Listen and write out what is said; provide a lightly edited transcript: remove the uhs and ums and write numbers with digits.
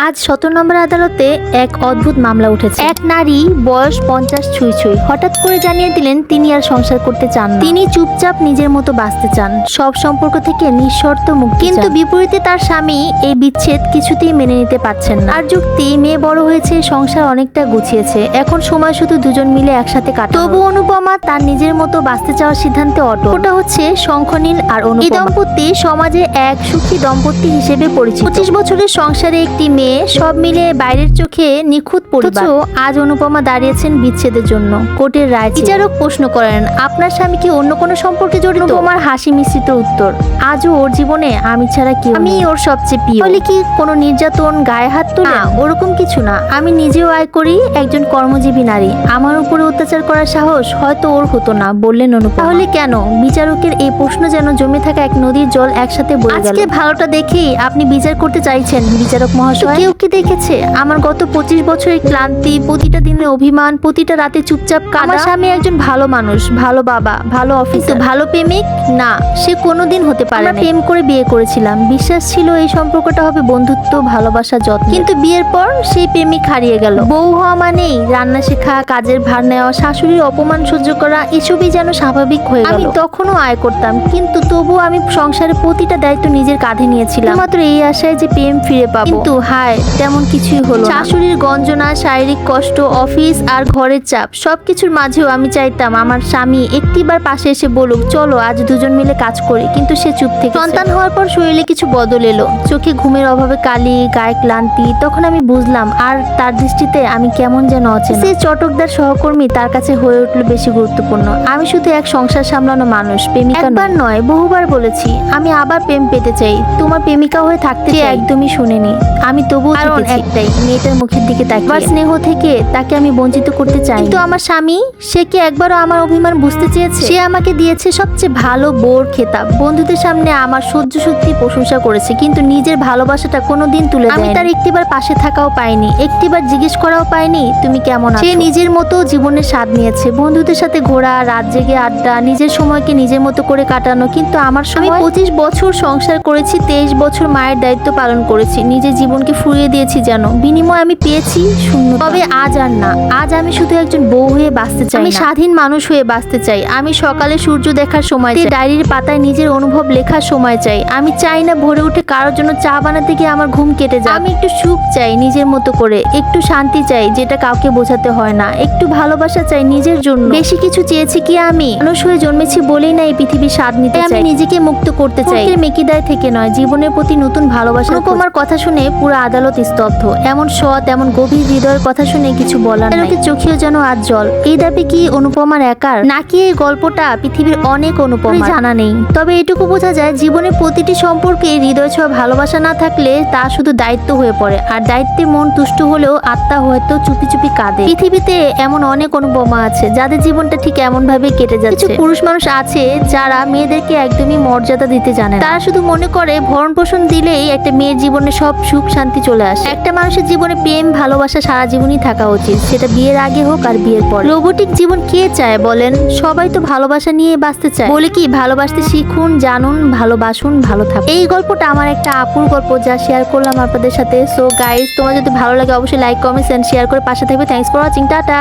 আজ ১৭ নম্বর আদালতে এক অদ্ভুত মামলা উঠেছে। এক নারী বয়স ৫০ ছুঁই হঠাৎ করে জানিয়ে দিলেন তিনি আর সংসার করতে চান না। তিনি চুপচাপ নিজের মতো বাঁচতে চান, সব সম্পর্ক থেকে নিঃশর্ত মুক্তি। কিন্তু বিপরীতে তার স্বামী এই বিচ্ছেদ কিছুতেই মেনে নিতে পারছেন না। আর যুক্তি, মেয়ে বড় হয়েছে, সংসার অনেকটা গুছিয়েছে, এখন সময় শুধু দুজন মিলে একসাথে কাটানো। তবু অনুপমা তার নিজের মতো বাঁচতে চাওয়ার সিদ্ধান্তে অটল। ওটা হচ্ছে শঙ্খনীল আর অনুপমা। এই দম্পতি সমাজে এক সুখী দম্পতি হিসেবে পরিচিত। ২৫ বছরের সংসারে একটি মেয়ে, সব মিলে বাইরের চোখে নিখুঁত পরিবার। আজ অনুপমা দাঁড়িয়েছেন বিচ্ছেদের জন্য কোর্টের রায়। বিচারক প্রশ্ন করেন, আপনার স্বামী কি অন্য কোনো সম্পর্কে জড়িত? অনুপমার হাসি মিশ্রিত উত্তর, আজও ওর জীবনে আমি ছাড়া কেউ, আমি ওর সবচেয়ে প্রিয়। বলে কি কোনো নির্যাতন, গায়ে হাত তোলে? না, ওরকম কিছু না। আমি নিজেও আয় করি, একজন কর্মজীবী নারী। আমার উপরে অত্যাচার করার সাহস হয়তো ওর হতো না, বললেন অনুপমা। তাহলে কেন? বিচারকের এই প্রশ্ন যেন জমে থাকা এক নদীর জল একসাথে বয়ে গেল। আজকে ভালোটা দেখেই আপনি বিচার করতে চাইছেন বিচারক মহাশয়? কেউ কি দেখেছে আমার গত ২৫ বছরের ক্লান্তি, প্রতিটা দিনের অভিমান, প্রতিটা রাতে চুপচাপ কাঁদা? আমার স্বামী একজন ভালো মানুষ, ভালো বাবা, ভালো অফিসার, ভালো প্রেমিক না, সে কোনোদিন হতে পারে না। প্রেম করে বিয়ে করেছিলাম, বিশ্বাস ছিল এই সম্পর্কটা হবে বন্ধুত্ব, ভালোবাসা, যত্ন। কিন্তু বিয়ের পর সেই প্রেমিক হারিয়ে গেল। বউ হওয়া মানেই রান্না শেখা, কাজের ভার নেওয়া, শাশুড়ির অপমান সহ্য করা, এসবই যেন স্বাভাবিক হয়ে গেল। আমি তখনও আয় করতাম, কিন্তু তবু আমি সংসারের প্রতিটা দায়িত্ব নিজের কাঁধে নিয়েছিলাম, মাত্র এই আশায় যে প্রেম ফিরে পাবো। কিন্তু হায়, তেমন কিছুই হলো না। শাশুড়ির গঞ্জনা, শারীরিক কষ্ট, অফিস আর ঘরের চাপ, সবকিছুর মাঝেও আমি চাইতাম আমার স্বামী একটিবার পাশে এসে বলুক, চলো আজ দুজন মিলে কাজ করি। কিন্তু সে চুপ থেকে। সন্তান হওয়ার পর শরীরে কিছু বদল এলো, চোখে ঘুমের অভাবে কালি, গায়ে ক্লান্তি। তখন আমি বুঝলাম আর তার দৃষ্টিতে আমি কেমন যেন অচেনা। সে চটকদার সহকর্মী তার কাছে হয়ে উঠলো বেশি গুরুত্বপূর্ণ। আমি শুধু এক সংসার সামলানো মানুষ, প্রেমিকা একবার নয় বহুবার বলেছি আমি আবার প্রেম পেতে চাই, তোমার প্রেমিকা হয়ে থাকতে চাই। একদমই শুনেনি আমি, তবু কারণ একটাই, মেয়েটার মুখের দিকে তাকিয়ে স্নেহ থেকে তাকে আমি বঞ্চিত করতে চাই। কিন্তু আমার স্বামী, সে কি একবারও আমার অভিমান বুঝতে চেয়েছে? সে আমাকে দিয়েছে সবচেয়ে ভালো বোর খেতাব, বন্ধুদের সামনে আমার সহ্য শক্তি প্রশংসা করেছে, কিন্তু নিজের ভালোবাসাটা কোনোদিন তুলে দেয়নি। আমি তার একটিবার পাশে থাকাও পাইনি, একটিবার জিজ্ঞেস করাও পাইনি তুমি কেমন আছো। সে নিজের মতো জীবনের স্বাদ নিয়েছে, বন্ধুদের সাথে ঘোরা, রাত জেগে আড্ডা, নিজের সময়কে নিজের মতো করে কাটানো। কিন্তু আমার সময়, আমি ২৫ বছর সংসার করেছি, ২৩ বছর মায়ের দায়িত্ব পালন করেছি, নিজের জীবনকে ফুরিয়ে দিয়েছি যেন, বিনিময়ে আমি পেয়েছি শূন্য। তবে আজ আর না, আজ আমি শুধু একজন বউ হয়ে বাঁচতে চাই, আমি স্বাধীন মানুষ হয়ে বাঁচতে চাই। আমি সকালে সূর্য দেখার সময় চাই, ডায়েরির পাতায় নিজের অনুভব লেখার সময় চাই। আমি চাই না ভোরে উঠে কারোর জন্য চা বানাতে গিয়ে আমার ঘুম কেটে যায়। আমি একটু সুখ চাই নিজের মতো করে, একটু শান্তি চাই যেটা কাউকে বোঝাতে হয় না, একটু ভালোবাসা চাই নিজের জন্য। বেশি কিছু চেয়েছি কি আমি? মানুষ হয়ে জন্মেছি বলেই না এই পৃথিবীর স্বাদ নিতে চাই। আমি নিজেকে মুক্ত করতে চাই, মেকিদায় থেকে নয়, জীবনের প্রতি নতুন ভালোবাসা। অনুপমার কথা শুনে পুরো আদালত স্তব্ধ। এমন সৎ, এমন গভীর হৃদয়ের কথা শুনে কিছু বলার নাই। চোখেও যেন আজ জল। এই দাবি কি অনুপমার একার, নাকি এই গল্পটা পৃথিবীর অনেক অনুপমা? জানা নেই, তবে এটুকু বোঝা যায় জীবনের প্রতিটি সম্পর্কে হৃদয় ছোঁয়া ভালোবাসা না থাকলে তা শুধু দায়িত্ব হয়ে পড়ে, আর দায়িত্বে মন তুষ্ট হলেও আত্মা হয়তো চুপি চুপি কাঁদে। পৃথিবীতে এমন অনেক অনুপমা আছে যাদের জীবনটা ঠিক এমন ভাবে কেটে যাচ্ছে। কিছু পুরুষ মানুষ আছে যারা মেয়েদেরকে একদমই মর্যাদা দিতে জানে না। তারা শুধু মনে করে ভরণ পোষণ দিলেই একটা মেয়ের জীবনে সব সুখ শান্তি চলে আসে। একটা মানুষের জীবনে প্রেম ভালোবাসা সারা জীবনই থাকা উচিত, সেটা বিয়ের আগে হোক আর বিয়ের পর। রোবটিক জীবন কে চায় বলেন? সবাই তো ভালোবাসা নিয়ে বাঁচতে চায়। বলে কি ভালোবাসতে শিখুন, জানুন, ভালোবাসুন, ভালো থাকুন। এই গল্পটা আমার একটা আপুর গল্প, যা শেয়ার করলাম আপনাদের সাথে। সো গাইস, তোমার যদি ভালো লাগে অবশ্যই লাইক, কমেন্ট এন্ড শেয়ার করে পাশে থাকবে। Thanks for watching, tata.